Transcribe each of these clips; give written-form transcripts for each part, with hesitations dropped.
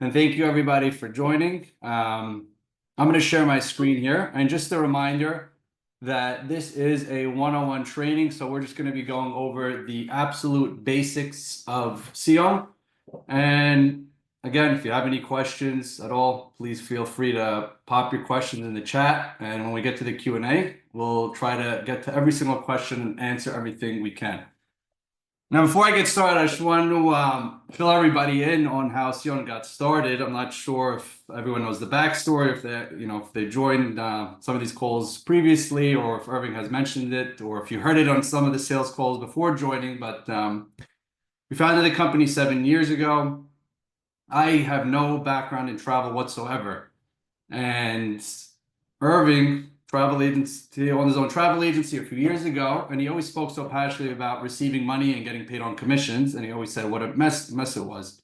And thank you everybody for joining. I'm going to share my screen here. And just a reminder that this is a one-on-one training. So we're just going to be going over the absolute basics of Sion. And again, if you have any questions at all, please feel free to pop your questions in the chat. And when we get to the Q&A, we'll try to get to every single question and answer everything we can. Now, before I get started, I just want to fill everybody in on how Sion got started. I'm not sure if everyone knows the backstory, if they joined some of these calls previously, or if Irving has mentioned it, or if you heard it on some of the sales calls before joining. But we founded the company 7 years ago. I have no background in travel whatsoever, and Irving travel agency, owned his own travel agency a few years ago, and he always spoke so passionately about receiving money and getting paid on commissions, and he always said what a mess it was.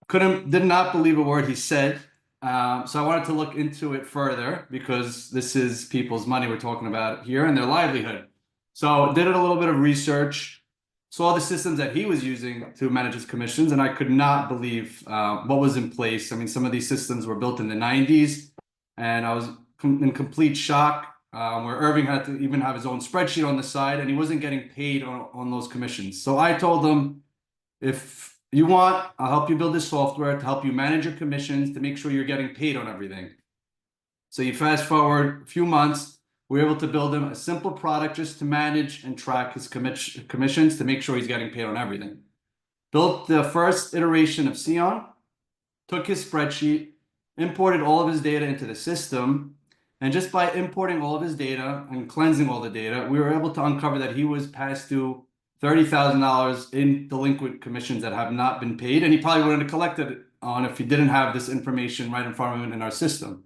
Did not believe a word he said. So I wanted to look into it further because this is people's money we're talking about here and their livelihood. So did a little bit of research, saw the systems that he was using to manage his commissions, and I could not believe what was in place. I mean, some of these systems were built in the 90s, and I was in complete shock, where Irving had to even have his own spreadsheet on the side, and he wasn't getting paid on those commissions. So I told him, if you want, I'll help you build this software to help you manage your commissions to make sure you're getting paid on everything. So you fast forward a few months, we were able to build him a simple product just to manage and track his commissions to make sure he's getting paid on everything. Built the first iteration of Sion, took his spreadsheet, imported all of his data into the system, and just by importing all of his data and cleansing all the data, we were able to uncover that he was past due $30,000 in delinquent commissions that have not been paid, and he probably wouldn't have collected it on if he didn't have this information right in front of him in our system.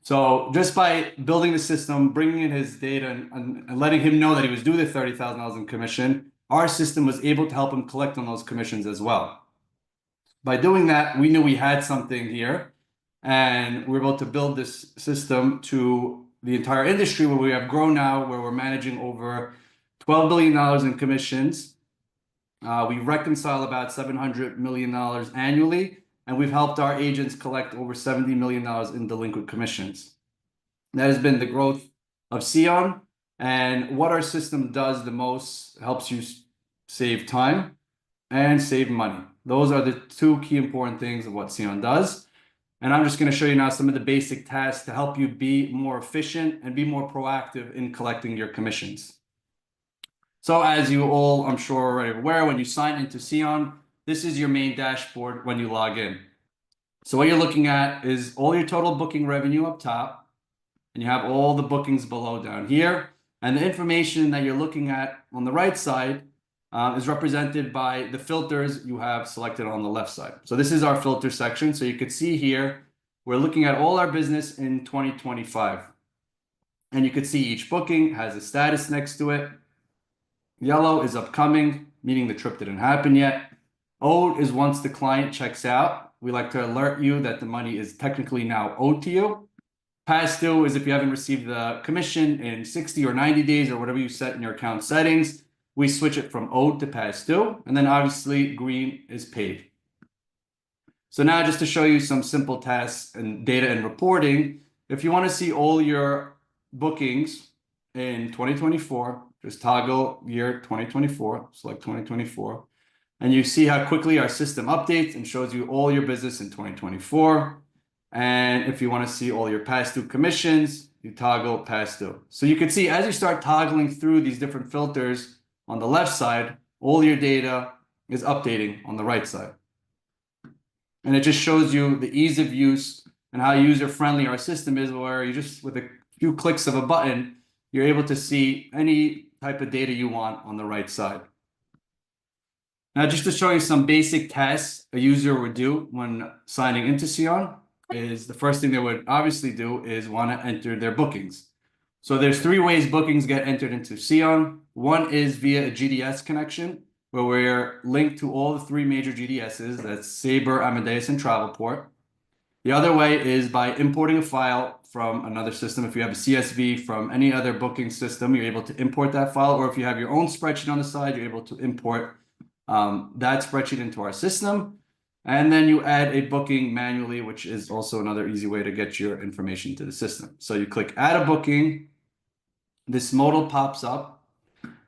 So just by building the system, bringing in his data, and letting him know that he was due the $30,000 in commission, our system was able to help him collect on those commissions as well. By doing that, we knew we had something here, and we were able to build this system to the entire industry where we have grown now, where we're managing over $12 billion in commissions. We reconcile about $700 million annually, and we've helped our agents collect over $70 million in delinquent commissions. That has been the growth of Sion, and what our system does the most helps you save time and save money. Those are the two key important things of what Sion does. And I'm just going to show you now some of the basic tasks to help you be more efficient and be more proactive in collecting your commissions. So as you all, I'm sure, are already aware, when you sign into Sion, this is your main dashboard when you log in. So what you're looking at is all your total booking revenue up top, and you have all the bookings below down here. And the information that you're looking at on the right side is represented by the filters you have selected on the left side. So this is our filter section. So you could see here, we're looking at all our business in 2025. And you could see each booking has a status next to it. Yellow is upcoming, meaning the trip didn't happen yet. Owed is once the client checks out. We like to alert you that the money is technically now owed to you. Past due is if you haven't received the commission in 60 or 90 days or whatever you set in your account settings. We switch it from owed to past due, and then obviously green is paid. So now just to show you some simple tasks and data and reporting, if you want to see all your bookings in 2024, just toggle year 2024, select 2024, and you see how quickly our system updates and shows you all your business in 2024. And if you want to see all your past due commissions, you toggle past due. So you can see as you start toggling through these different filters, on the left side, all your data is updating on the right side. And it just shows you the ease of use and how user-friendly our system is, where you just, with a few clicks of a button, you're able to see any type of data you want on the right side. Now, just to show you some basic tasks a user would do when signing into Sion, is the first thing they would obviously do is want to enter their bookings. So there's 3 ways bookings get entered into Sion. One is via a GDS connection, where we're linked to all the 3 major GDSs, that's Sabre, Amadeus, and Travelport. The other way is by importing a file from another system. If you have a CSV from any other booking system, you're able to import that file, or if you have your own spreadsheet on the side, you're able to import that spreadsheet into our system. And then you add a booking manually, which is also another easy way to get your information to the system. So you click add a booking, this modal pops up,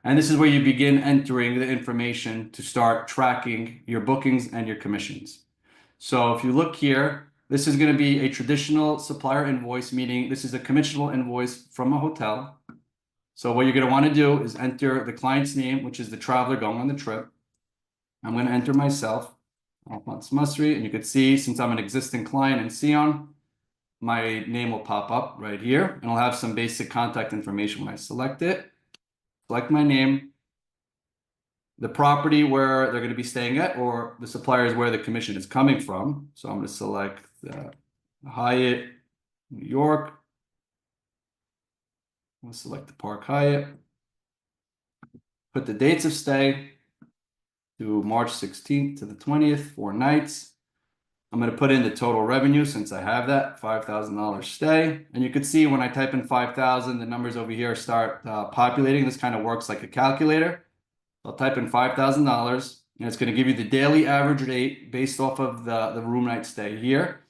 and this is where you begin entering the information to start tracking your bookings and your commissions. So if you look here, this is going to be a traditional supplier invoice, meaning this is a commissionable invoice from a hotel. So what you're going to want to do is enter the client's name, which is the traveler going on the trip. I'm going to enter myself, Alphonse Musri, and you can see since I'm an existing client in Sion, my name will pop up right here, and I'll have some basic contact information when I select it. Select my name, the property where they're going to be staying at, or the supplier is where the commission is coming from. So I'm going to select the Hyatt, New York. I'm going to select the Park Hyatt. Put the dates of stay to March 16th to the 20th, 4 nights. I'm going to put in the total revenue since I have that, $5,000 stay. And you can see when I type in 5,000, the numbers over here start populating. This kind of works like a calculator. I'll type in $5,000, and it's going to give you the daily average rate based off of the room night stay here.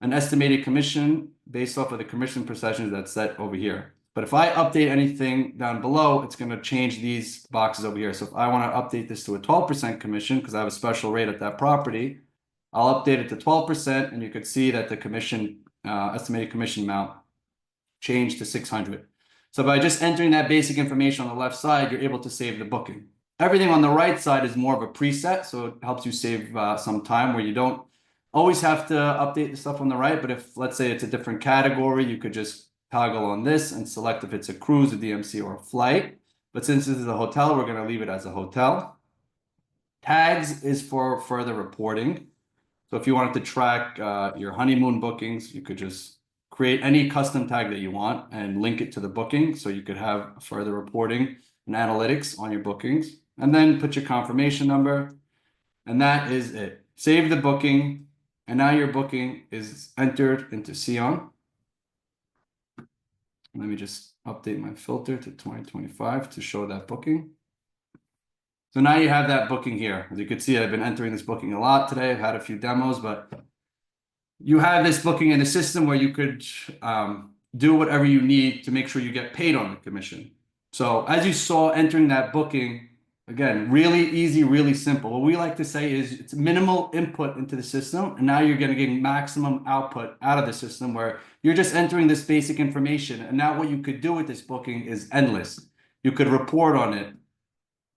An estimated commission based off of the commission percentage that's set over here. But if I update anything down below, it's going to change these boxes over here. So if I want to update this to a 12% commission, because I have a special rate at that property, I'll update it to 12%, and you could see that the commission, estimated commission amount changed to 600. So by just entering that basic information on the left side, you're able to save the booking. Everything on the right side is more of a preset, so it helps you save some time where you don't always have to update the stuff on the right. But if, let's say, it's a different category, you could just toggle on this and select if it's a cruise, a DMC, or a flight. But since this is a hotel, we're going to leave it as a hotel. Tags is for further reporting. So if you wanted to track your honeymoon bookings, you could just create any custom tag that you want and link it to the booking. So you could have further reporting and analytics on your bookings, and then put your confirmation number. And that is it. Save the booking. And now your booking is entered into Sion. Let me just update my filter to 2025 to show that booking. So now you have that booking here. As you can see, I've been entering this booking a lot today. I've had a few demos, but you have this booking in the system where you could do whatever you need to make sure you get paid on the commission. So as you saw, entering that booking, again, really easy, really simple. What we like to say is it's minimal input into the system, and now you're going to get maximum output out of the system where you're just entering this basic information. And now what you could do with this booking is endless. You could report on it,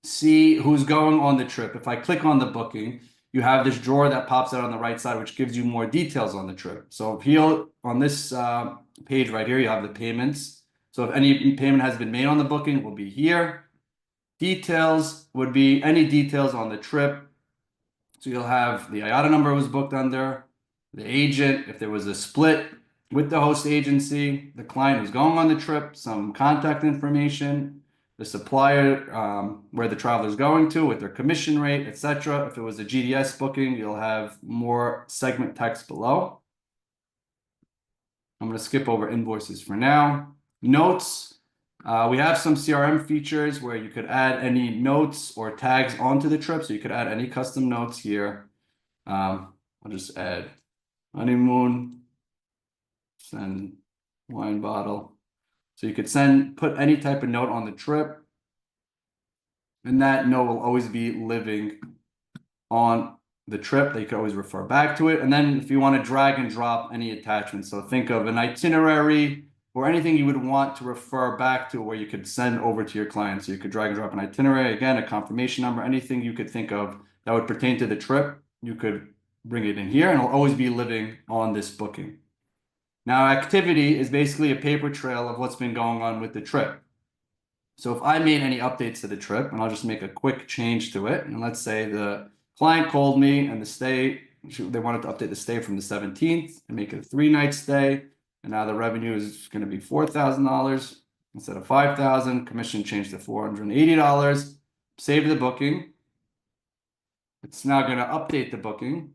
see who's going on the trip. If I click on the booking, you have this drawer that pops out on the right side, which gives you more details on the trip. So here on this page right here, you have the payments. So if any payment has been made on the booking, it will be here. Details would be any details on the trip. So you'll have the IATA number was booked under, the agent, if there was a split with the host agency, the client who's going on the trip, some contact information, the supplier, where the traveler is going to with their commission rate, etc. If it was a GDS booking, you'll have more segment text below. I'm going to skip over invoices for now. Notes. We have some CRM features where you could add any notes or tags onto the trip. So you could add any custom notes here. I'll just add honeymoon, send wine bottle. So you could put any type of note on the trip, and that note will always be living on the trip. They could always refer back to it. And then if you want to drag and drop any attachments, so think of an itinerary or anything you would want to refer back to where you could send over to your client. So you could drag and drop an itinerary, again, a confirmation number, anything you could think of that would pertain to the trip, you could bring it in here and it'll always be living on this booking. Now, activity is basically a paper trail of what's been going on with the trip. So if I made any updates to the trip, and I'll just make a quick change to it, and let's say the client called me and they wanted to update the stay from the 17th and make it a 3-night stay. And now the revenue is going to be $4,000 instead of $5,000. Commission changed to $480. Save the booking. It's now going to update the booking.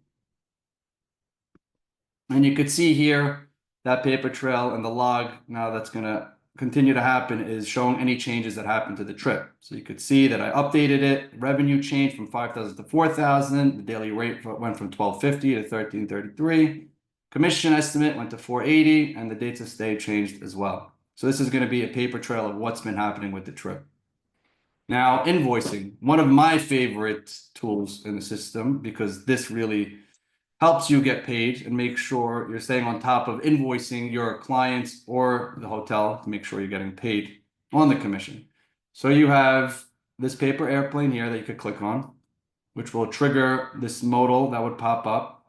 And you could see here that paper trail and the log. Now that's going to continue to happen is showing any changes that happened to the trip. So you could see that I updated it. Revenue changed from 5,000 to 4,000. The daily rate went from 12.50 to 13.33. Commission estimate went to 480, and the dates of stay changed as well. So this is going to be a paper trail of what's been happening with the trip. Now, invoicing, one of my favorite tools in the system, because this really helps you get paid and make sure you're staying on top of invoicing your clients or the hotel to make sure you're getting paid on the commission. So you have this paper airplane here that you could click on, which will trigger this modal that would pop up,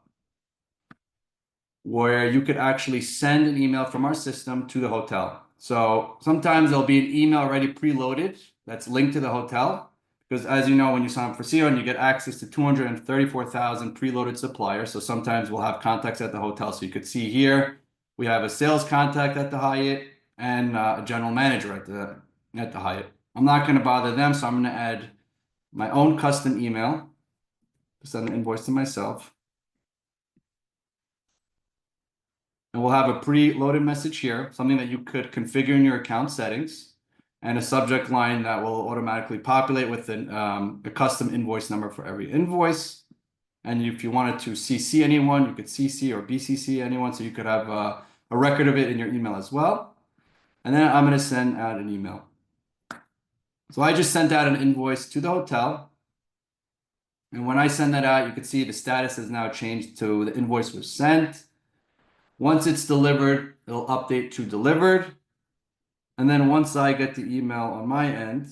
where you could actually send an email from our system to the hotel. So sometimes there'll be an email already preloaded that's linked to the hotel, because as you know, when you sign up for Sion, you get access to 234,000 preloaded suppliers. So sometimes we'll have contacts at the hotel. So you could see here, we have a sales contact at the Hyatt and a general manager at the Hyatt. I'm not going to bother them, so I'm going to add my own custom email to send an invoice to myself. And we'll have a pre-loaded message here, something that you could configure in your account settings, and a subject line that will automatically populate with a custom invoice number for every invoice. And if you wanted to CC anyone, you could CC or BCC anyone, so you could have a record of it in your email as well. And then I'm going to send out an email. So I just sent out an invoice to the hotel. And when I send that out, you can see the status has now changed to the invoice was sent. Once it's delivered, it'll update to delivered. And then once I get the email on my end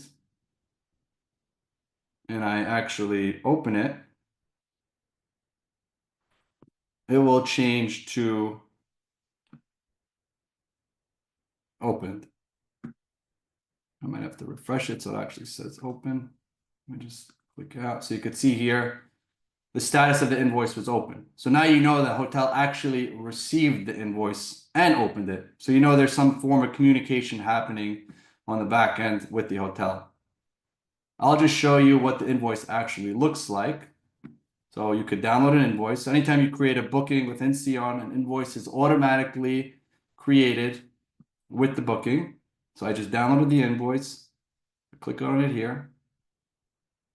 and I actually open it, it will change to opened. I might have to refresh it so it actually says open. Let me just click out. So you could see here, the status of the invoice was open. So now you know the hotel actually received the invoice and opened it. So you know there's some form of communication happening on the back end with the hotel. I'll just show you what the invoice actually looks like. So you could download an invoice. Anytime you create a booking within Sion, an invoice is automatically created with the booking. So I just downloaded the invoice, click on it here.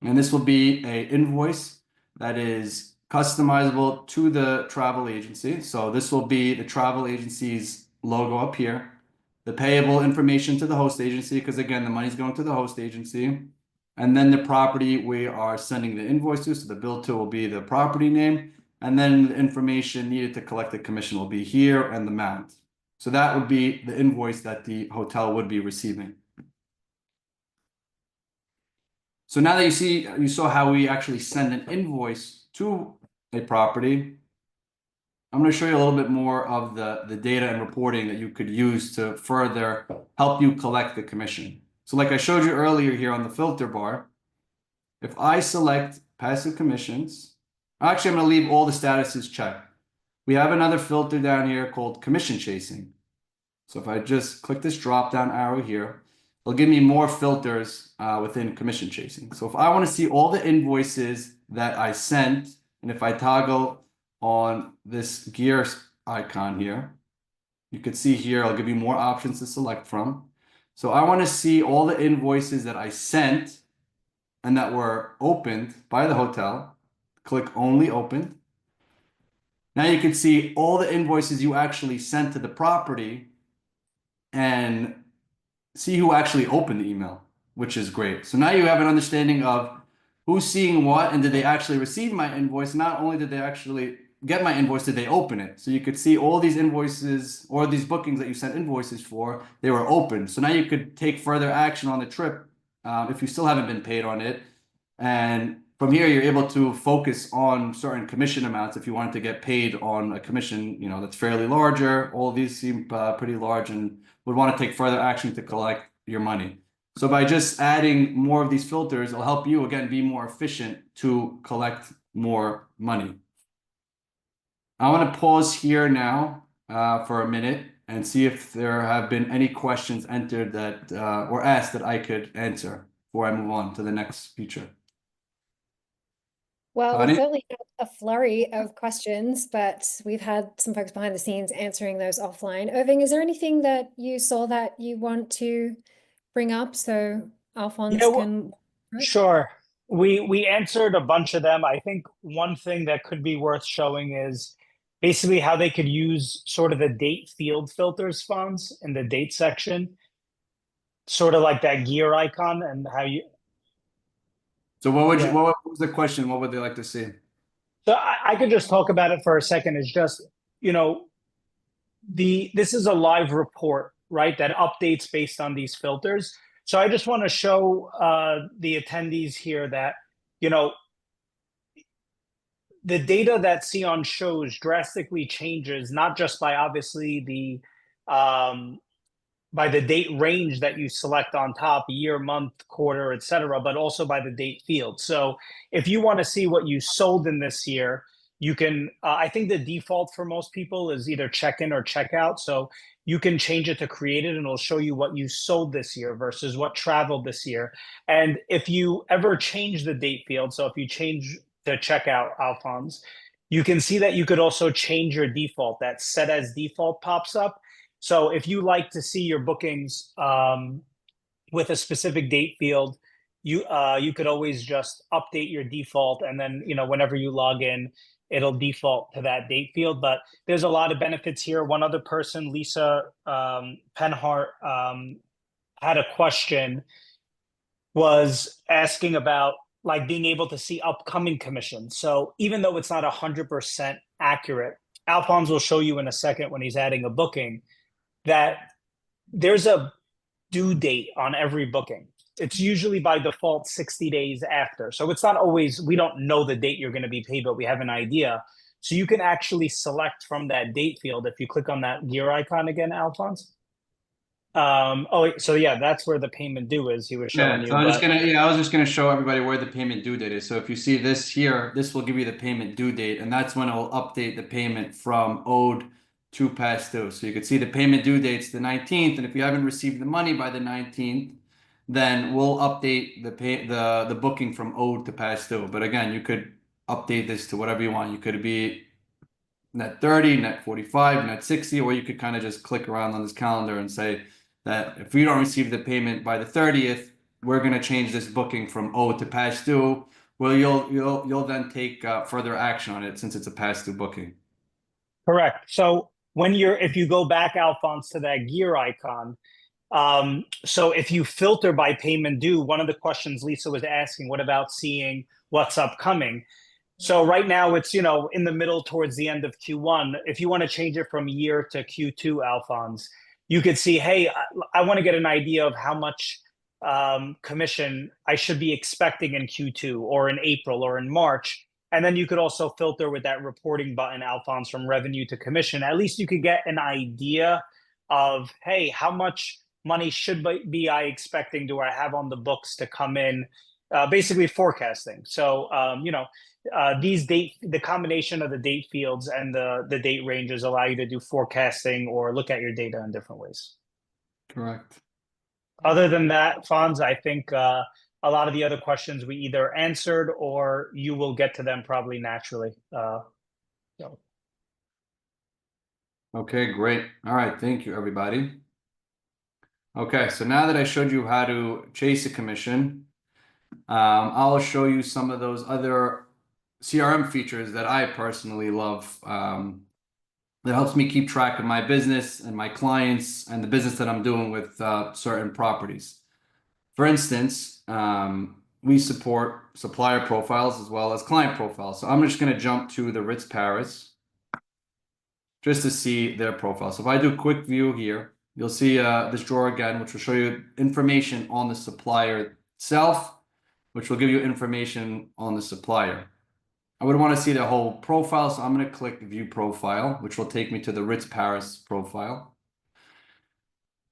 And this will be an invoice that is customizable to the travel agency. So this will be the travel agency's logo up here, the payable information to the host agency, because again, the money's going to the host agency. And then the property we are sending the invoice to, so the bill to will be the property name. And then the information needed to collect the commission will be here and the amount. So that would be the invoice that the hotel would be receiving. So now that you saw how we actually send an invoice to a property, I'm going to show you a little bit more of the data and reporting that you could use to further help you collect the commission. So like I showed you earlier here on the filter bar, if I select passive commissions, actually I'm going to leave all the statuses checked. We have another filter down here called commission chasing. So if I just click this drop down arrow here, it'll give me more filters within commission chasing. So if I want to see all the invoices that I sent, and if I toggle on this gear icon here, you could see here, I'll give you more options to select from. So I want to see all the invoices that I sent and that were opened by the hotel. Click only opened. Now you can see all the invoices you actually sent to the property and see who actually opened the email, which is great. So now you have an understanding of who's seeing what and did they actually receive my invoice. Not only did they actually get my invoice, did they open it? So you could see all these invoices or these bookings that you sent invoices for, they were open. So now you could take further action on the trip if you still haven't been paid on it. And from here, you're able to focus on certain commission amounts if you wanted to get paid on a commission, that's fairly larger. All of these seem pretty large and would want to take further action to collect your money. So by just adding more of these filters, it'll help you, again, be more efficient to collect more money. I want to pause here now for a minute and see if there have been any questions entered that or asked that I could answer before I move on to the next feature. Well, we Connie? certainly had a flurry of questions, but we've had some folks behind the scenes answering those offline. Irving, is there anything that you saw that you want to bring up so Yeah, Alphonse can? sure. We answered a bunch of them. I think one thing that could be worth showing is basically how they could use sort of the date field filters fonts in the date section, sort of like that gear icon and how you, So what would you, yeah. what was the question? What would they like to see? So I could just talk about it for a second. It's just, you know, this is a live report, right? That updates based on these filters. So I just want to show the attendees here that, you know, the data that Sion shows drastically changes, not just by obviously by the date range that you select on top, year, month, quarter, etc., but also by the date field. So if you want to see what you sold in this year, you can, I think the default for most people is either check in or check out. So you can change it to created and it'll show you what you sold this year versus what traveled this year. And if you ever change the date field, so if you change the checkout, Alphonse, you can see that you could also change your default. That set as default pops up. So if you like to see your bookings with a specific date field, you could always just update your default, and then whenever you log in, it'll default to that date field. But there's a lot of benefits here. One other person, Lisa Penhart, had a question, was asking about like being able to see upcoming commissions. So even though it's not 100% accurate, Alphonse will show you in a second when he's adding a booking that there's a due date on every booking. It's usually by default 60 days after. So it's not always, we don't know the date you're going to be paid, but we have an idea. So you can actually select from that date field if you click on that gear icon again, Alphonse. So yeah, that's where the payment due is. He was showing Yeah, so you, I was but just gonna, yeah, I was just gonna show everybody where the payment due date is. So if you see this here, this will give you the payment due date, and that's when it will update the payment from owed to past due. So you can see the payment due date's the 19th, and if you haven't received the money by the 19th, then we'll update the booking from owed to past due. But again, you could update this to whatever you want. You could be net 30, net 45, net 60, or you could kind of just click around on this calendar and say that if we don't receive the payment by the 30th, we're going to change this booking from owed to past due. Well, you'll then take further action on it since it's a past due booking. correct. So if you go back, Alphonse, to that gear icon, so if you filter by payment due, one of the questions Lisa was asking, what about seeing what's upcoming? So right now it's, in the middle towards the end of Q1. If you want to change it from year to Q2, Alphonse, you could see, hey, I want to get an idea of how much commission I should be expecting in Q2 or in April or in March. And then you could also filter with that reporting button, Alphonse, from revenue to commission. At least you could get an idea of, hey, how much money should be I expecting, do I have on the books to come in, basically forecasting. So, the combination of the date fields and the date ranges allow you to do forecasting or look at your data in different ways. Correct. Other than that, Fonz, I think a lot of the other questions we either answered or you will get to them probably naturally. So. Okay, great. All right, thank you, everybody. Okay, so now that I showed you how to chase a commission, I'll show you some of those other CRM features that I personally love, that helps me keep track of my business and my clients and the business that I'm doing with certain properties. For instance, we support supplier profiles as well as client profiles. So I'm just going to jump to the Ritz Paris just to see their profile. So if I do a quick view here, you'll see this drawer again, which will show you information on the supplier itself, which will give you information on the supplier. I would want to see the whole profile, so I'm going to click View Profile, which will take me to the Ritz Paris profile.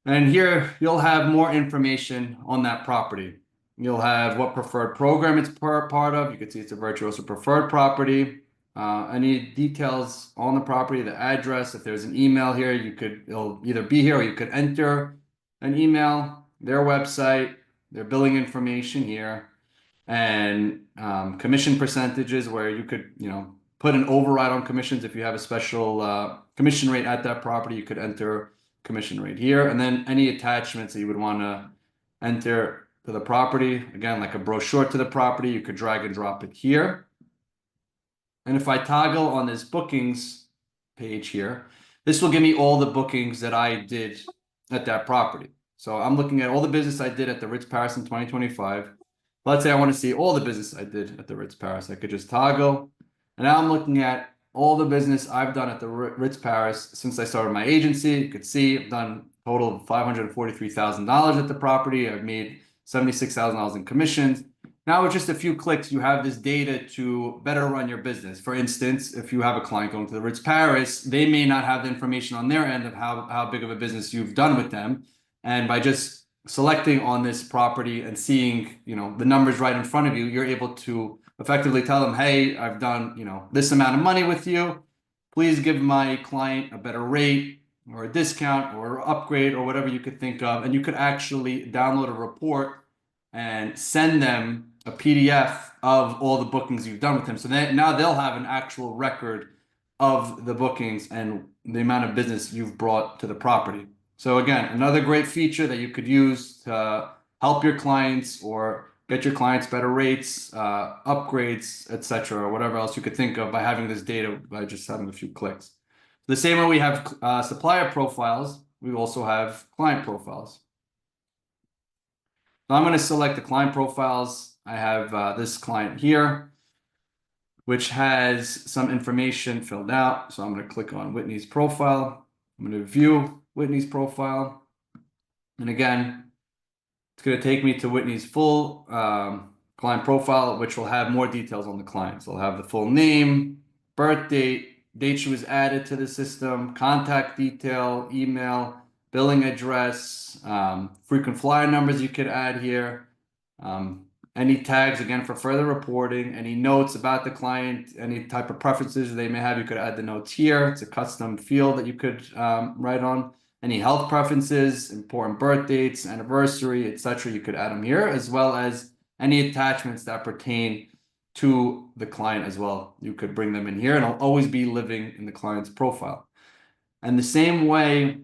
And here you'll have more information on that property. You'll have what preferred program it's part of. You can see it's a Virtuoso preferred property. Any details on the property, the address. If there's an email here, it'll either be here or you could enter an email, their website, their billing information here. and commission percentages where you could, put an override on commissions. If you have a special commission rate at that property, you could enter commission rate here. And then any attachments that you would want to enter to the property, again, like a brochure to the property, you could drag and drop it here. And if I toggle on this bookings page here, this will give me all the bookings that I did at that property. So I'm looking at all the business I did at the Ritz Paris in 2025. Let's say I want to see all the business I did at the Ritz Paris. I could just toggle. And now I'm looking at all the business I've done at the Ritz Paris since I started my agency. You could see I've done a total of $543,000 at the property. I've made $76,000 in commissions. Now with just a few clicks, you have this data to better run your business. For instance, if you have a client going to the Ritz Paris, they may not have the information on their end of how big of a business you've done with them. And by just selecting on this property and seeing, the numbers right in front of you, you're able to effectively tell them, hey, I've done, this amount of money with you. Please give my client a better rate or a discount or upgrade or whatever you could think of. And you could actually download a report and send them a PDF of all the bookings you've done with them. So now they'll have an actual record of the bookings and the amount of business you've brought to the property. So again, another great feature that you could use to help your clients or get your clients better rates, upgrades, etc., or whatever else you could think of by having this data by just having a few clicks. The same way we have supplier profiles, we also have client profiles. So I'm going to select the client profiles. I have this client here, which has some information filled out. So I'm going to click on Whitney's profile. I'm going to view Whitney's profile. And again, it's going to take me to Whitney's full client profile, which will have more details on the client. So I'll have the full name, birth date she was added to the system, contact detail, email, billing address, frequent flyer numbers you could add here, any tags, again, for further reporting, any notes about the client, any type of preferences they may have, you could add the notes here. It's a custom field that you could write on. Any health preferences, important birth dates, anniversary, etc., you could add them here, as well as any attachments that pertain to the client as well. You could bring them in here, and it'll always be living in the client's profile. And the same way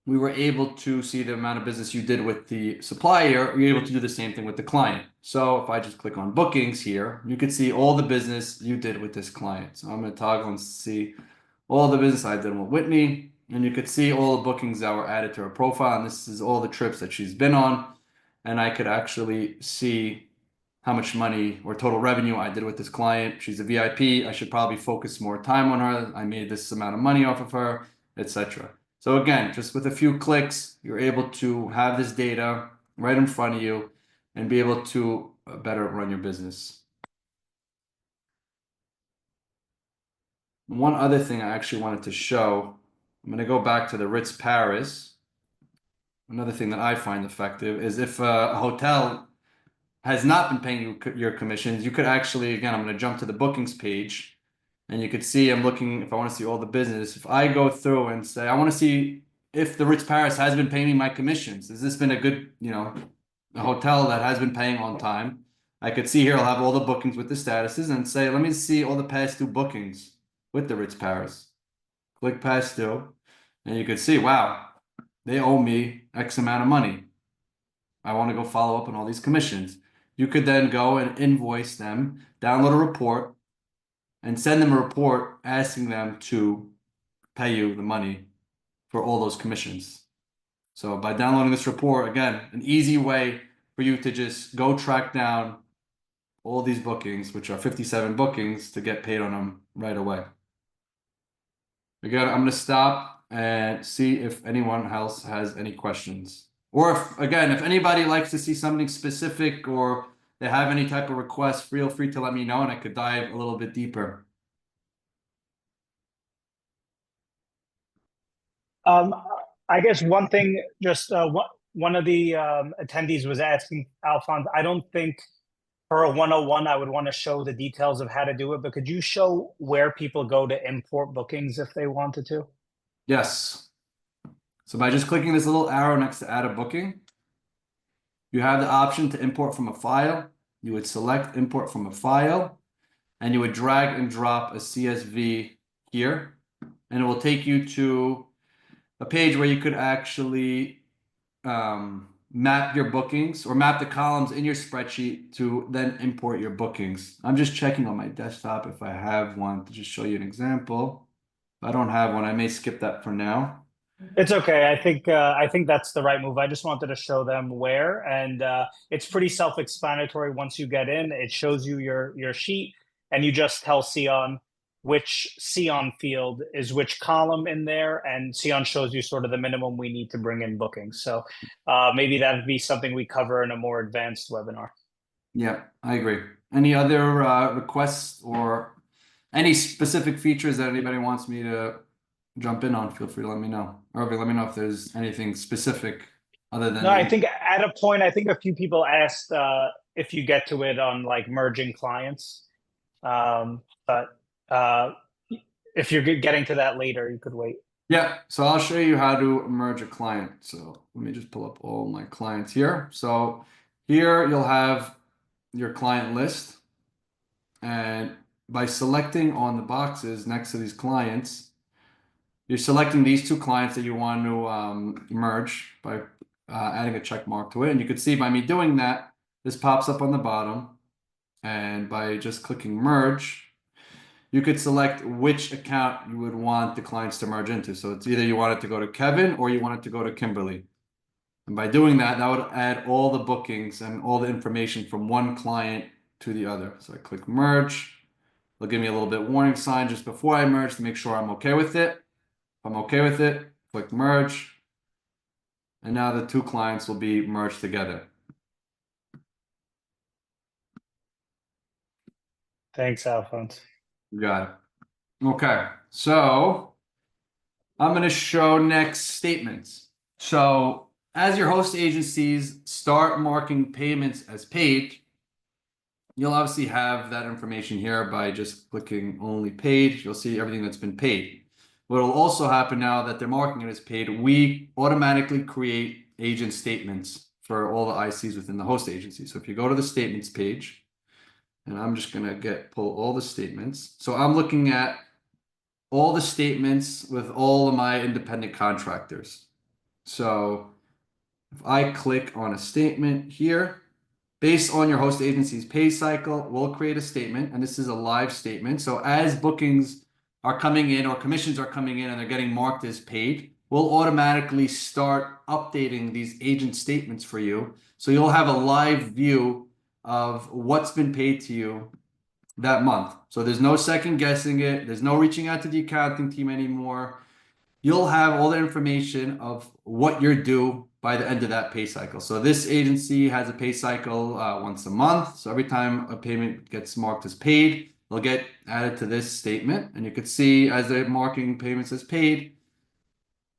we were able to see the amount of business you did with the supplier, you're able to do the same thing with the client. So if I just click on bookings here, you could see all the business you did with this client. So I'm going to toggle and see all the business I did with Whitney. And you could see all the bookings that were added to her profile. And this is all the trips that she's been on. And I could actually see how much money or total revenue I did with this client. She's a VIP. I should probably focus more time on her. I made this amount of money off of her, etc. So again, just with a few clicks, you're able to have this data right in front of you and be able to better run your business. One other thing I actually wanted to show, I'm going to go back to the Ritz Paris. Another thing that I find effective is if a hotel has not been paying you your commissions, you could actually, again, I'm going to jump to the bookings page. And you could see I'm looking, if I want to see all the business, if I go through and say, I want to see if the Ritz Paris has been paying me my commissions. Has this been a good, a hotel that has been paying on time? I could see here, I'll have all the bookings with the statuses and say, let me see all the past due bookings with the Ritz Paris. Click past due. And you could see, wow, they owe me X amount of money. I want to go follow up on all these commissions. You could then go and invoice them, download a report, and send them a report asking them to pay you the money for all those commissions. So by downloading this report, again, an easy way for you to just go track down all these bookings, which are 57 bookings, to get paid on them right away. Again, I'm going to stop and see if anyone else has any questions. Or if anybody likes to see something specific or they have any type of request, feel free to let me know and I could dive a little bit deeper. I guess one thing, just one of the attendees was asking Alphonse, I don't think for a 101, I would want to show the details of how to do it, but could you show where people go to import bookings if they wanted to? Yes. So by just clicking this little arrow next to add a booking, you have the option to import from a file. you would select import from a file, and you would drag and drop a CSV here, and it will take you to a page where you could actually map your bookings or map the columns in your spreadsheet to then import your bookings. I'm just checking on my desktop if I have one to just show you an example. If I don't have one, I may skip that for now. It's okay. I think that's the right move. I just wanted to show them where, and it's pretty self-explanatory. Once you get in, it shows you your sheet, and you just tell Sion which Sion field is which column in there, and Sion shows you sort of the minimum we need to bring in bookings. So maybe that'd be something we cover in a more advanced webinar. Yeah, I agree. Any other requests or any specific features that anybody wants me to jump in on? Feel free to let me know. Or let me know if there's anything specific other than No, I think at a point, I think a few people asked if you get to it on like merging clients. But if you're getting to that later, you could wait. Yeah, so I'll show you how to merge a client. So let me just pull up all my clients here. So here you'll have your client list, and by selecting on the boxes next to these clients, you're selecting these two clients that you want to merge by adding a check mark to it. And you can see by me doing that, this pops up on the bottom. And by just clicking merge, you could select which account you would want the clients to merge into. So it's either you want it to go to Kevin or you want it to go to Kimberly. And by doing that, that would add all the bookings and all the information from one client to the other. So I click merge. They'll give me a little bit warning sign just before I merge to make sure I'm okay with it. If I'm okay with it, click merge. And now the two clients will be merged together. Thanks, Alphonse. You got it. Okay, so I'm going to show next statements. So as your host agencies start marking payments as paid, you'll obviously have that information here by just clicking only paid. You'll see everything that's been paid. What will also happen now that they're marking it as paid, we automatically create agent statements for all the ICs within the host agency. So if you go to the statements page, and I'm just going to pull all the statements. So I'm looking at all the statements with all of my independent contractors. So if I click on a statement here, based on your host agency's pay cycle, we'll create a statement, and this is a live statement. So as bookings are coming in or commissions are coming in and they're getting marked as paid, we'll automatically start updating these agent statements for you. So you'll have a live view of what's been paid to you that month. So there's no second guessing it. There's no reaching out to the accounting team anymore. You'll have all the information of what you're due by the end of that pay cycle. So this agency has a pay cycle once a month. So every time a payment gets marked as paid, they'll get added to this statement. And you could see as they're marking payments as paid,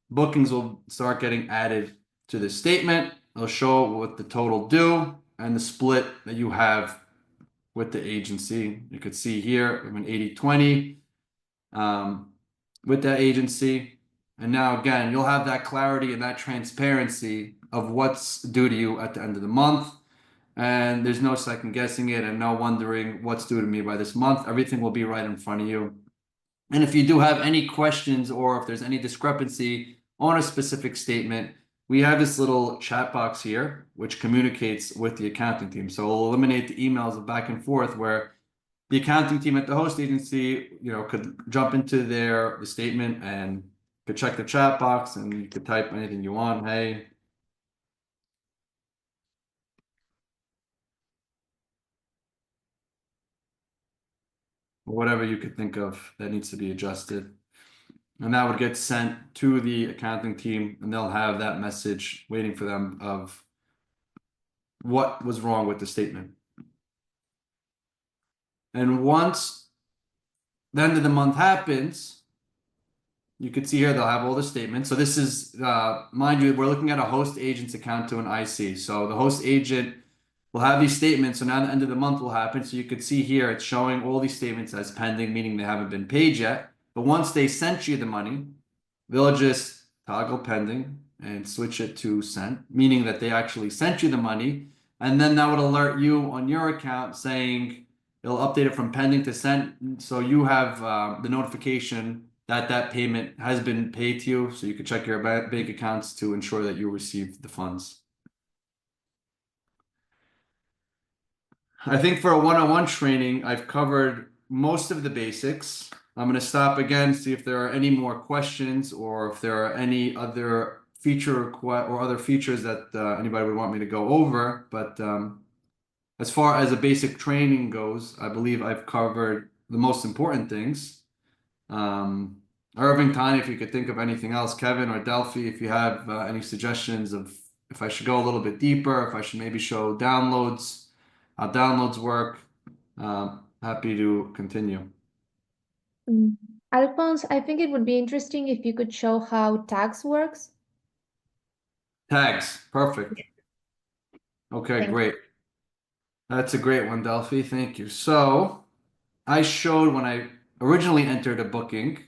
bookings will start getting added to this statement. It'll show what the total due and the split that you have with the agency. You could see here, I'm an 80-20 with that agency. And now again, you'll have that clarity and that transparency of what's due to you at the end of the month. And there's no second guessing it and no wondering what's due to me by this month. Everything will be right in front of you. And if you do have any questions or if there's any discrepancy on a specific statement, we have this little chat box here, which communicates with the accounting team. So we'll eliminate the emails of back and forth where the accounting team at the host agency, could jump into the statement and could check the chat box and you could type anything you want. Hey, whatever you could think of that needs to be adjusted. And that would get sent to the accounting team and they'll have that message waiting for them of what was wrong with the statement. And once the end of the month happens, you can see here they'll have all the statements. So this is, mind you, we're looking at a host agent's account to an IC. So the host agent will have these statements. So now the end of the month will happen. So you could see here it's showing all these statements as pending, meaning they haven't been paid yet. But once they sent you the money, they'll just toggle pending and switch it to sent, meaning that they actually sent you the money. and then that would alert you on your account saying it'll update it from pending to sent. So you have the notification that that payment has been paid to you, so you can check your bank accounts to ensure that you received the funds. I think for a one-on-one training, I've covered most of the basics. I'm going to stop again, see if there are any more questions or if there are any other or other features that anybody would want me to go over. But as far as a basic training goes, I believe I've covered the most important things. Irving, Tanya, if you could think of anything else, Kevin or Delphi, if you have any suggestions of if I should go a little bit deeper, if I should maybe show downloads, how downloads work, happy to continue. Alphonse, I think it would be interesting if you could show how tags works. Tags, perfect. Okay, Thank great. That's a great one, Delphi. Thank you. So I showed when I originally entered a booking,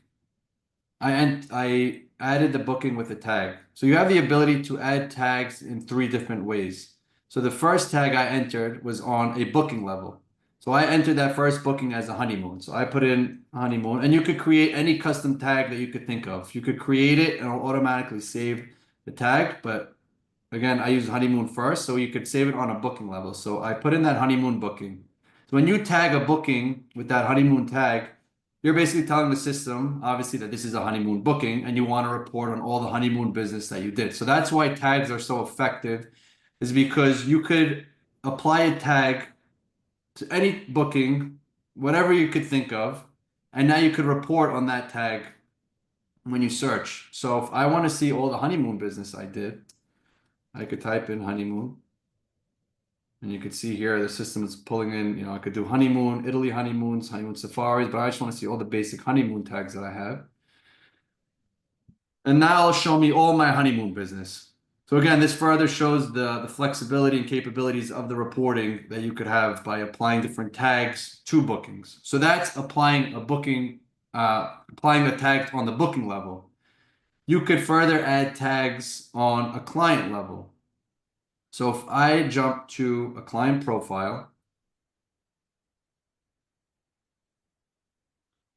I added the booking with a tag. So you have the ability to add tags in 3 different ways. So the first tag I entered was on a booking level. So I entered that first booking as a honeymoon. So I put in honeymoon, and you could create any custom tag that you could think of. You could create it and it'll automatically save the tag. But again, I use honeymoon first, so you could save it on a booking level. So I put in that honeymoon booking. So when you tag a booking with that honeymoon tag, you're basically telling the system, obviously, that this is a honeymoon booking and you want to report on all the honeymoon business that you did. So that's why tags are so effective, is because you could apply a tag to any booking, whatever you could think of, and now you could report on that tag when you search. So if I want to see all the honeymoon business I did, I could type in honeymoon. And you can see here the system is pulling in, I could do honeymoon, Italy honeymoons, honeymoon safaris, but I just want to see all the basic honeymoon tags that I have. And now it'll show me all my honeymoon business. So again, this further shows the flexibility and capabilities of the reporting that you could have by applying different tags to bookings. So that's applying a booking, applying a tag on the booking level. You could further add tags on a client level. So if I jump to a client profile,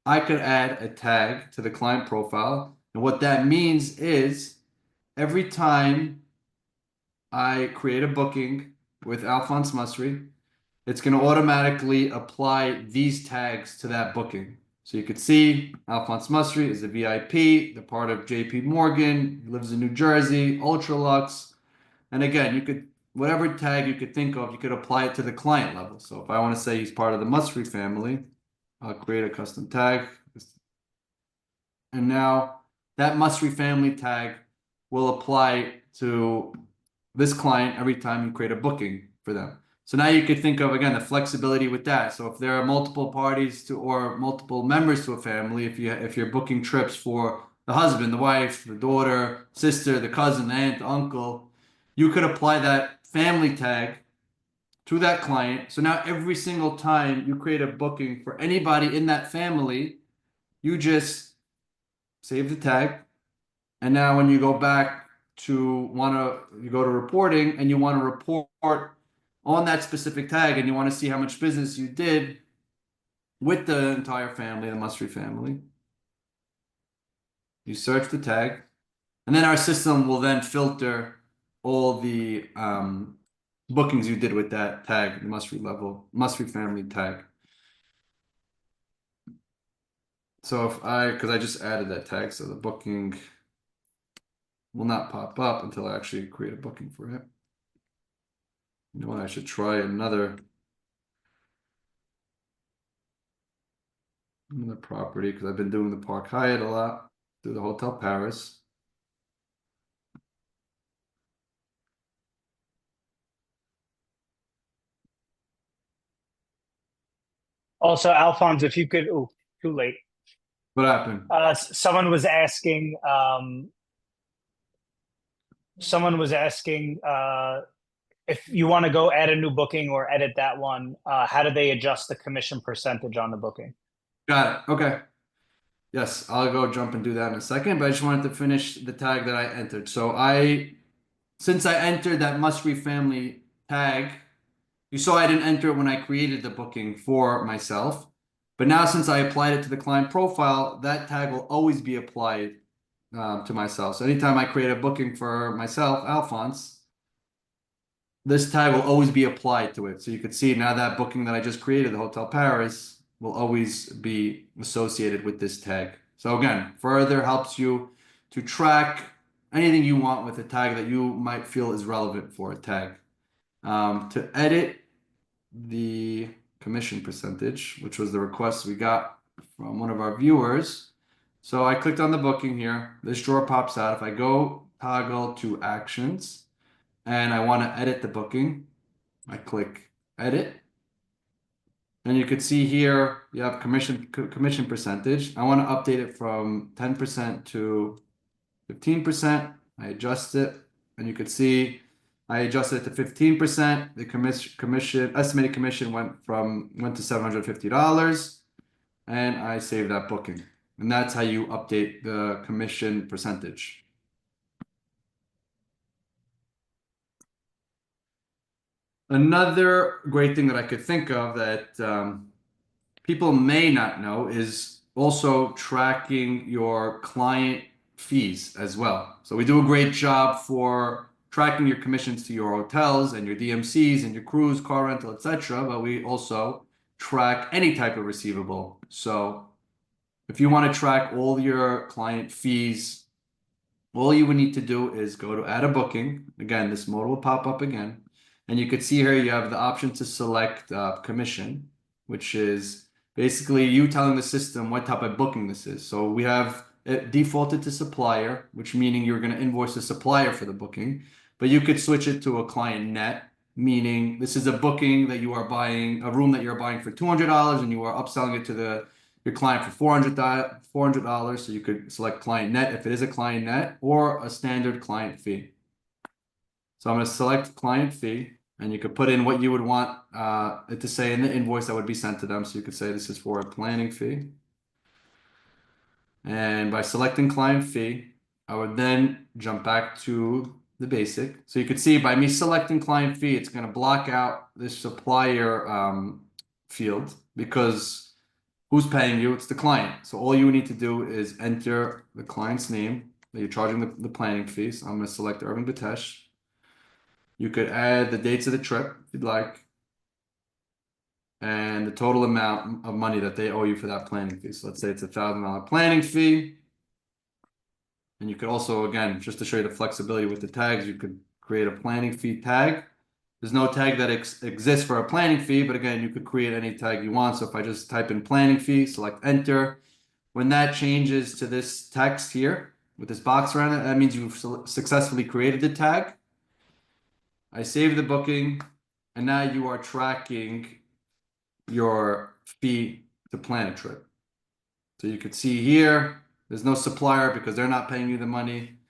I could add a tag to the client profile. And what that means is every time I create a booking with Alphonse Masri, it's going to automatically apply these tags to that booking. So you could see Alphonse Masri is a VIP, the part of JP Morgan, he lives in New Jersey, Ultralux. And again, you could, whatever tag you could think of, you could apply it to the client level. So if I want to say he's part of the Masri family, I'll create a custom tag. And now that Masri family tag will apply to this client every time you create a booking for them. So now you could think of, again, the flexibility with that. So if there are multiple parties to or multiple members to a family, if you're booking trips for the husband, the wife, the daughter, sister, the cousin, the aunt, the uncle, you could apply that family tag to that client. So now every single time you create a booking for anybody in that family, you just save the tag. And now when you go back to you go to reporting and you want to report on that specific tag and you want to see how much business you did with the entire family, the Masri family, you search the tag, and then our system will then filter all the bookings you did with that tag, the Masri family tag. So because I just added that tag, so the booking will not pop up until I actually create a booking for it. You know what? I should try another property because I've been doing the Park Hyatt a lot through the Hotel Paris. Also, Alphonse, if you could, too late. What happened? Someone was asking, if you want to go add a new booking or edit that one, how do they adjust the commission percentage on the booking? Got it. Okay. Yes, I'll go jump and do that in a second, but I just wanted to finish the tag that I entered. So since I entered that Masri family tag You saw I didn't enter it when I created the booking for myself, but now since I applied it to the client profile, that tag will always be applied to myself. So anytime I create a booking for myself, Alphonse, this tag will always be applied to it. So you could see now that booking that I just created, the Hotel Paris, will always be associated with this tag. So again, further helps you to track anything you want with a tag that you might feel is relevant for a tag. To edit the commission percentage, which was the request we got from one of our viewers. So I clicked on the booking here. This drawer pops out. If I go toggle to actions and I want to edit the booking, I click edit. And you could see here you have commission percentage. I want to update it from 10% to 15%. I adjust it, and you could see I adjusted it to 15%. The estimated commission went to $750, and I saved that booking. And that's how you update the commission percentage. Another great thing that I could think of that people may not know is also tracking your client fees as well. So we do a great job for tracking your commissions to your hotels and your DMCs and your cruise, car rental, etc. But we also track any type of receivable. So if you want to track all your client fees, all you would need to do is go to add a booking. Again, this mode will pop up again. And you could see here you have the option to select commission, which is basically you telling the system what type of booking this is. So we have it defaulted to supplier, which meaning you're going to invoice the supplier for the booking, but you could switch it to a client net, meaning this is a booking that you are buying, a room that you're buying for $200 and you are upselling it to your client for $400. So you could select client net if it is a client net or a standard client fee. So I'm going to select client fee, and you could put in what you would want it to say in the invoice that would be sent to them. So you could say this is for a planning fee. And by selecting client fee, I would then jump back to the basic. So you could see by me selecting client fee, it's going to block out this supplier field because who's paying you? It's the client. So all you need to do is enter the client's name that you're charging the planning fee. So I'm going to select Irving Batesh. You could add the dates of the trip if you'd like, and the total amount of money that they owe you for that planning fee. So let's say it's $1,000 planning fee. And you could also, again, just to show you the flexibility with the tags, you could create a planning fee tag. There's no tag that exists for a planning fee, but again, you could create any tag you want. So if I just type in planning fee, select enter, when that changes to this text here with this box around it, that means you've successfully created the tag. I save the booking, and now you are tracking your fee to plan a trip. So you could see here, there's no supplier because they're not paying you the money.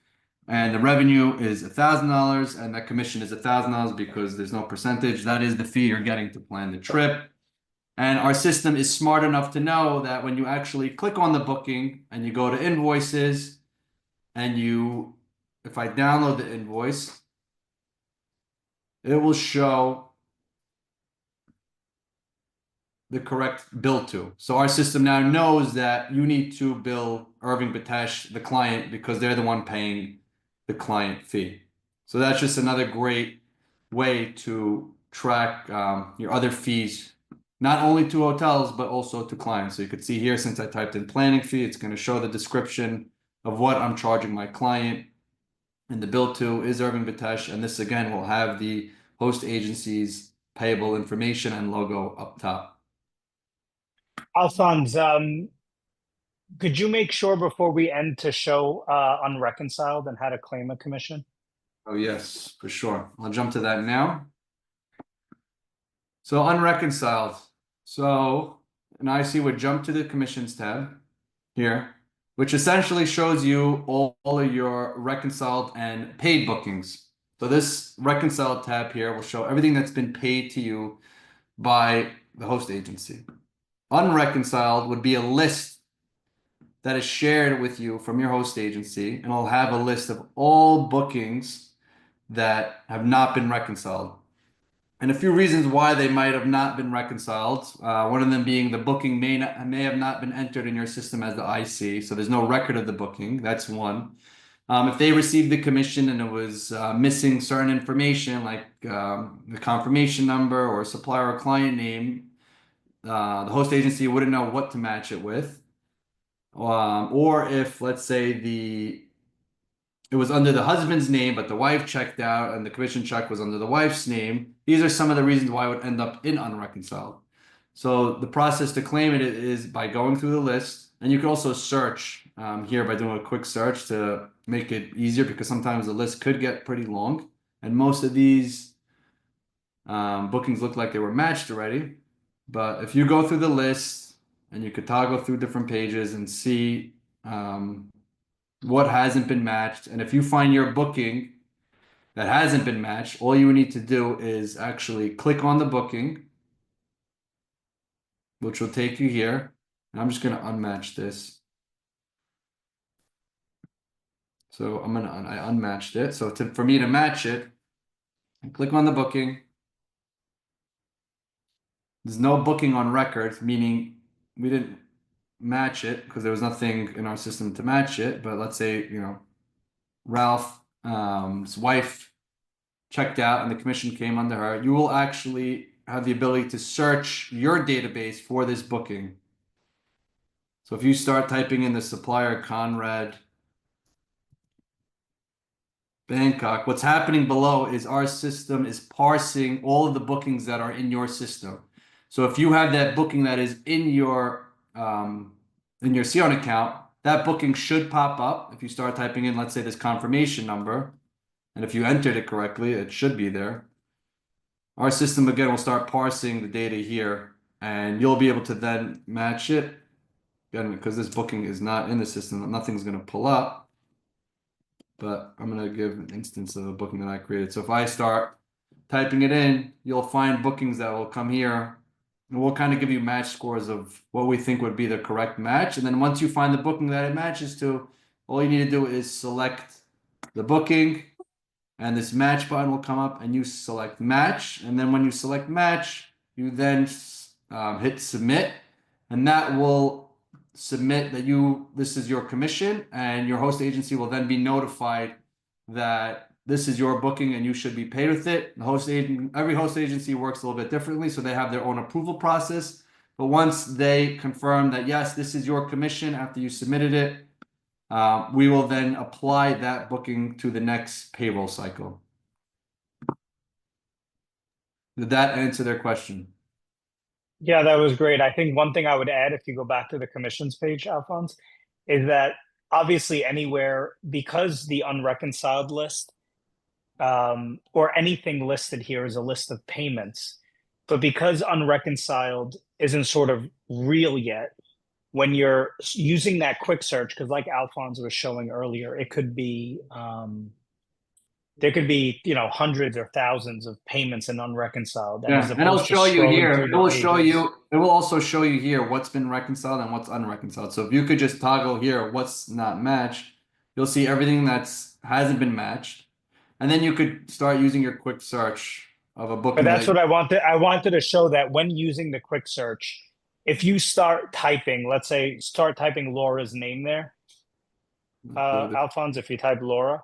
And the revenue is $1,000, and that commission is $1,000 because there's no percentage. That is the fee you're getting to plan the trip. And our system is smart enough to know that when you actually click on the booking and you go to invoices, and if I download the invoice, it will show the correct bill to. So our system now knows that you need to bill Irving Batesh, the client, because they're the one paying the client fee. So that's just another great way to track your other fees, not only to hotels, but also to clients. So you could see here, since I typed in planning fee, it's going to show the description of what I'm charging my client. And the bill to is Irving Batesh. And this again will have the host agency's payable information and logo up top. Alphonse, could you make sure before we end to show unreconciled and how to claim a commission? Oh, yes, for sure. I'll jump to that now. So unreconciled. So now I see we jump to the commissions tab here, which essentially shows you all of your reconciled and paid bookings. So this reconciled tab here will show everything that's been paid to you by the host agency. Unreconciled would be a list that is shared with you from your host agency, and it'll have a list of all bookings that have not been reconciled. and a few reasons why they might have not been reconciled. One of them being the booking may have not been entered in your system as the IC, so there's no record of the booking. That's one. If they received the commission and it was missing certain information like the confirmation number or supplier or client name, the host agency wouldn't know what to match it with. Or if, let's say, it was under the husband's name, but the wife checked out and the commission check was under the wife's name. These are some of the reasons why it would end up in unreconciled. So the process to claim it is by going through the list, and you can also search here by doing a quick search to make it easier because sometimes the list could get pretty long, and most of these bookings look like they were matched already. But if you go through the list and you could toggle through different pages and see what hasn't been matched. And if you find your booking that hasn't been matched, all you need to do is actually click on the booking, which will take you here. And I'm just going to unmatch this. So I unmatched it. So for me to match it, I click on the booking. There's no booking on record, meaning we didn't match it because there was nothing in our system to match it. But let's say, Ralph's wife checked out and the commission came under her, you will actually have the ability to search your database for this booking. So if you start typing in the supplier Conrad Bangkok, what's happening below is our system is parsing all of the bookings that are in your system. So if you have that booking that is in your Sion account, that booking should pop up if you start typing in, let's say, this confirmation number. And if you entered it correctly, it should be there. Our system, again, will start parsing the data here, and you'll be able to then match it. Again, because this booking is not in the system, nothing's going to pull up. But I'm going to give an instance of a booking that I created. So if I start typing it in, you'll find bookings that will come here. And we'll kind of give you match scores of what we think would be the correct match. And then once you find the booking that it matches to, all you need to do is select the booking, and this match button will come up and you select match. And then when you select match, you then hit submit, and that will submit that this is your commission, and your host agency will then be notified that this is your booking and you should be paid with it. Every host agency works a little bit differently, so they have their own approval process. But once they confirm that, yes, this is your commission after you submitted it, we will then apply that booking to the next payroll cycle. Did that answer their question? Yeah, that was great. I think one thing I would add, if you go back to the commissions page, Alphonse, is that obviously anywhere, because the unreconciled list or anything listed here is a list of payments, but because unreconciled isn't sort of real yet, when you're using that quick search, because like Alphonse was showing earlier, it could be there could be hundreds or thousands of payments in unreconciled. And Yeah, and it'll show you here. It will also show you here what's been reconciled and what's unreconciled. So if you could just toggle here what's not matched, you'll see everything that's hasn't been matched, and then you could start using your quick search of a booking. But that's what I wanted. I wanted to show that when using the quick search, if you start typing, let's say, start typing Laura's name there, Alphonse, if you type Laura.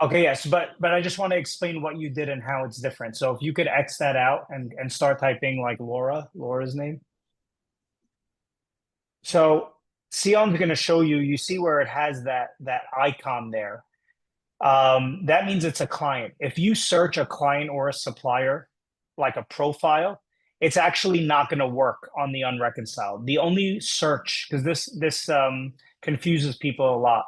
Okay, yes, but I just want to explain what you did and how it's different. So if you could X that out and start typing like Laura's name. So Sion's going to show you, you see where it has that icon there. That means it's a client. If you search a client or a supplier, like a profile, it's actually not going to work on the unreconciled. The only search, because this confuses people a lot.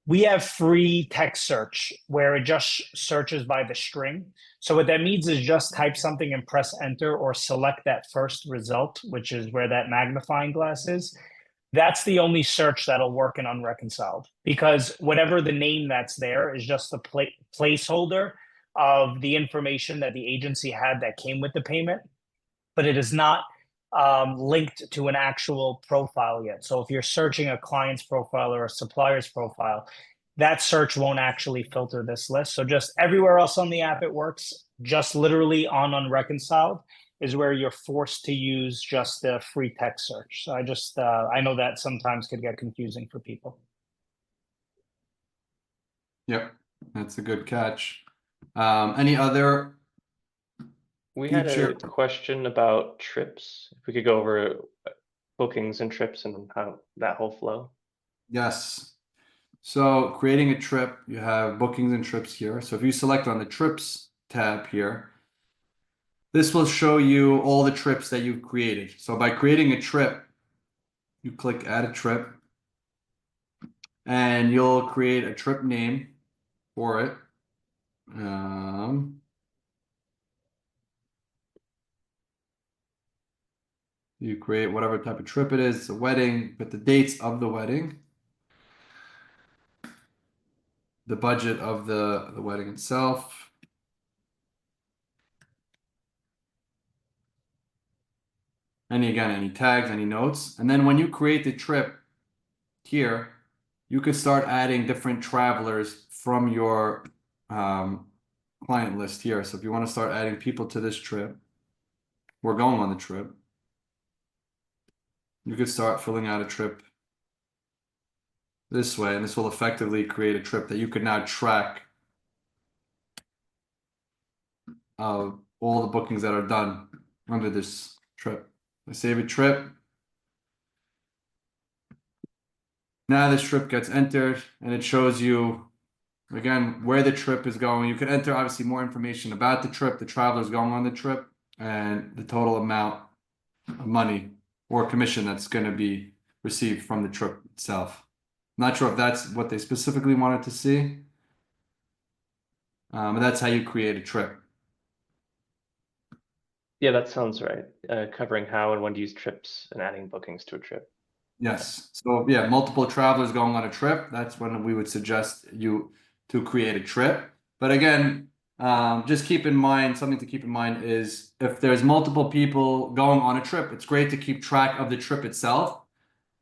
We have free text search where it just searches by the string. So what that means is just type something and press enter or select that first result, which is where that magnifying glass is. That's the only search that'll work in unreconciled, because whatever the name that's there is just the placeholder of the information that the agency had that came with the payment, but it is not linked to an actual profile yet. So if you're searching a client's profile or a supplier's profile, that search won't actually filter this list. So just everywhere else on the app it works, just literally on unreconciled is where you're forced to use just the free text search. So I know that sometimes could get confusing for people. Yep, that's a good catch. Any other We had feature? a question about trips. If we could go over bookings and trips and how that whole flow. Yes. So creating a trip, you have bookings and trips here. So if you select on the trips tab here, this will show you all the trips that you've created. So by creating a trip, you click add a trip and you'll create a trip name for it. You create whatever type of trip it is. It's a wedding, put the dates of the wedding, the budget of the wedding itself. Any tags, any notes. And then when you create the trip here, you could start adding different travelers from your client list here. So if you want to start adding people to this trip, we're going on the trip. You could start filling out a trip this way, and this will effectively create a trip that you could now track of all the bookings that are done under this trip. I save a trip. Now this trip gets entered and it shows you again where the trip is going. You can enter obviously more information about the trip, the travelers going on the trip, and the total amount of money or commission that's going to be received from the trip itself. Not sure if that's what they specifically wanted to see. But that's how you create a trip. Yeah, that sounds right. Covering how and when to use trips and adding bookings to a trip. Yes. So yeah, multiple travelers going on a trip. That's when we would suggest you to create a trip. But again, just keep in mind, something to keep in mind is if there's multiple people going on a trip, it's great to keep track of the trip itself.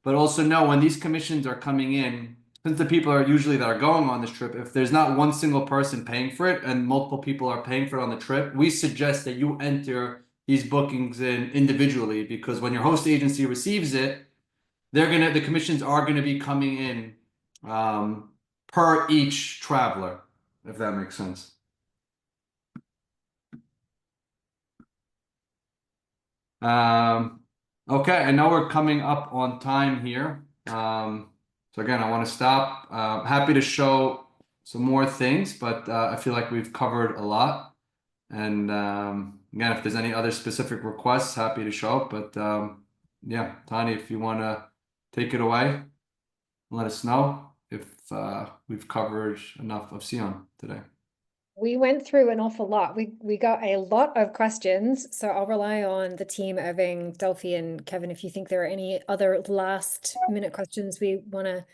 But also know when these commissions are coming in, since the people are usually that are going on this trip, if there's not one single person paying for it and multiple people are paying for it on the trip, we suggest that you enter these bookings in individually, because when your host agency receives it, the commissions are gonna be coming in per each traveler, if that makes sense. Okay, I know we're coming up on time here. So again, I want to stop. Happy to show some more things, but I feel like we've covered a lot. And again, if there's any other specific requests, happy to show up. But yeah, Tani, if you want to take it away, let us know if we've covered enough of Sion today. We went through an awful lot. We got a lot of questions, so I'll rely on the team, Irving, Delphi, and Kevin, if you think there are any other last minute questions we want to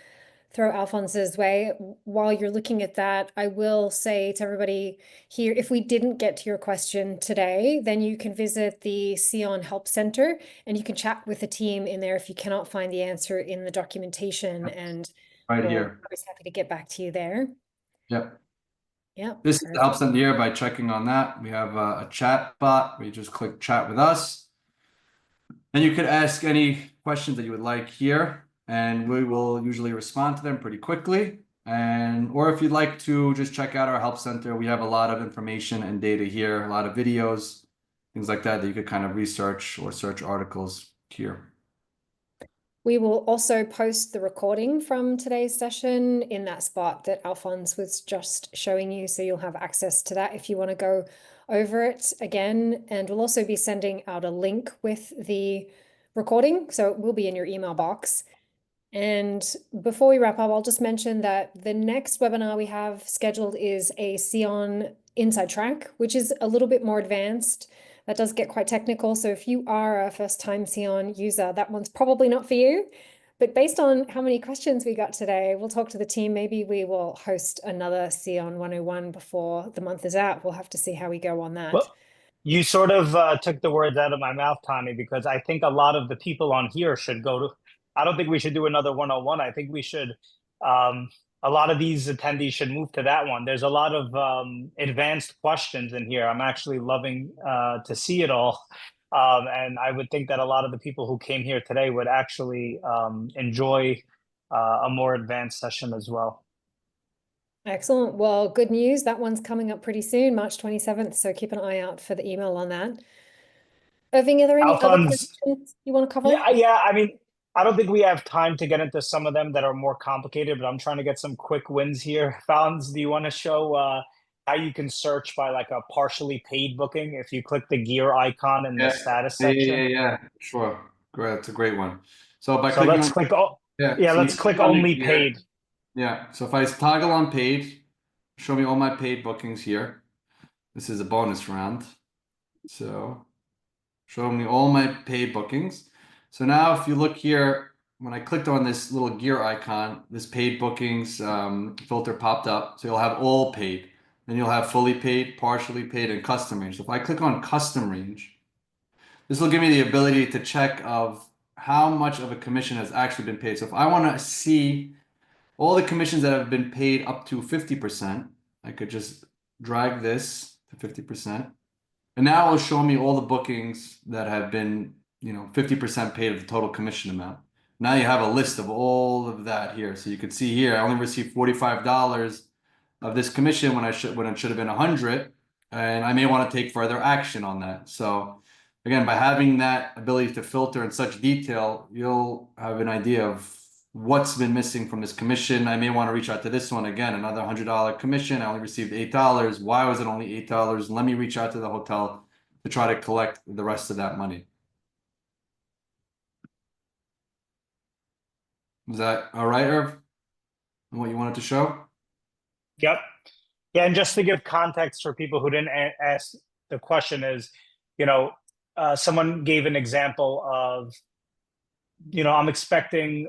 throw Alphonse's way. While you're looking at that, I will say to everybody here, if we didn't get to your question today, then you can visit the Sion Help Center and you can chat with the team in there if you cannot find the answer in the documentation, and Right we'll here. always happy to get back to you there. Yep. Yeah. This helps them here by checking on that. We have a chat bot where you just click chat with us. And you could ask any questions that you would like here, and we will usually respond to them pretty quickly. Or if you'd like to just check out our help center, we have a lot of information and data here, a lot of videos, things like that you could kind of research or search articles here. We will also post the recording from today's session in that spot that Alphonse was just showing you, so you'll have access to that if you want to go over it again. And we'll also be sending out a link with the recording, so it will be in your email box. And before we wrap up, I'll just mention that the next webinar we have scheduled is a Sion Inside Track, which is a little bit more advanced. That does get quite technical. So if you are a first-time Sion user, that one's probably not for you. But based on how many questions we got today, we'll talk to the team. Maybe we will host another Sion 101 before the month is out. We'll have to see how we go on that. Well, you sort of took the words out of my mouth, Tani, because I think a lot of the people on here should go to, I don't think we should do another 101. I think we should a lot of these attendees should move to that one. There's a lot of advanced questions in here. I'm actually loving to see it all. And I would think that a lot of the people who came here today would actually enjoy a more advanced session as well. Excellent. Well, good news. That one's coming up pretty soon, March 27th. So keep an eye out for the email on that. Irving, are there any other Alphonse, questions you want to cover? yeah. I mean, I don't think we have time to get into some of them that are more complicated, but I'm trying to get some quick wins here. Fallons, do you want to show how you can search by like a partially paid booking if you click the gear icon in the status section? Yeah. Sure. Great. It's a great one. So by So clicking let's on, click, so let's you click click on the only gear. paid. Yeah. So if I toggle on paid, show me all my paid bookings here. This is a bonus round. So show me all my paid bookings. So now if you look here, when I clicked on this little gear icon, this paid bookings filter popped up. So you'll have all paid. Then you'll have fully paid, partially paid, and custom range. So if I click on custom range, this will give me the ability to check of how much of a commission has actually been paid. So if I want to see all the commissions that have been paid up to 50%, I could just drag this to 50%. And now it'll show me all the bookings that have been, 50% paid of the total commission amount. Now you have a list of all of that here. So you can see here, I only received $45 of this commission when it should have been 100, and I may want to take further action on that. So again, by having that ability to filter in such detail, you'll have an idea of what's been missing from this commission. I may want to reach out to this one again, another $100 commission. I only received $8. Why was it only $8? Let me reach out to the hotel to try to collect the rest of that money. Is that all right, Irv? And what you wanted to show? Yep. Yeah, and just to give context for people who didn't ask the question is, someone gave an example of, I'm expecting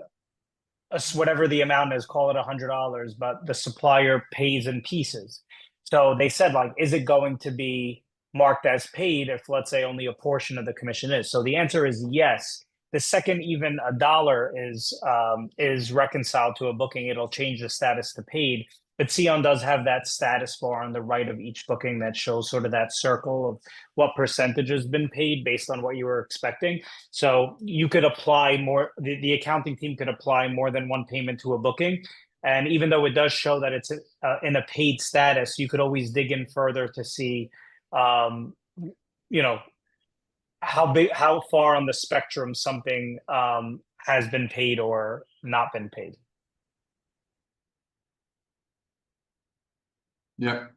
whatever the amount is, call it $100, but the supplier pays in pieces. So they said, like, is it going to be marked as paid if, let's say, only a portion of the commission is? So the answer is yes. The second even a dollar is reconciled to a booking, it'll change the status to paid. But Sion does have that status bar on the right of each booking that shows sort of that circle of what percentage has been paid based on what you were expecting. So you could apply more, the accounting team could apply more than one payment to a booking. And even though it does show that it's in a paid status, you could always dig in further to see, how far on the spectrum something has been paid or not been paid. Yep.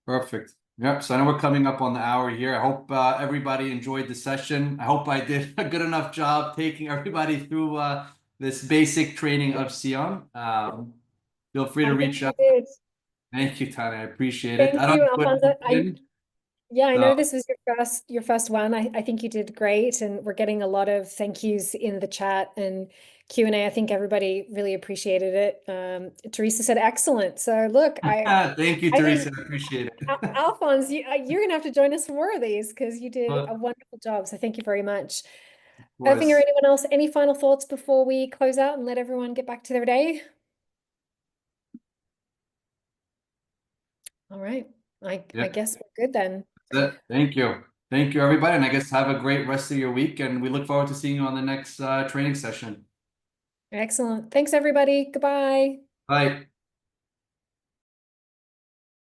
Perfect. Yep. So I know we're coming up on the hour here. I hope everybody enjoyed the session. I hope I did a good enough job taking everybody through this basic training of Sion. Feel free to reach out. Thank you, Tanya. I appreciate it. Thank you, Alfonso. I know So- this was your first one. I think you did great, and we're getting a lot of thank yous in the chat and Q&A. I think everybody really appreciated it. Teresa said excellent. So look, thank you, Teresa. I appreciate it. Alphonse, you're gonna have to join us for more of these because you did a wonderful job. So thank you very much. Irving or anyone else, any final thoughts before we close out and let everyone get back to their day? All right. I guess we're good then. That's it. Thank you. Thank you, everybody. And I guess have a great rest of your week. And we look forward to seeing you on the next training session. Excellent. Thanks, everybody. Goodbye. Bye.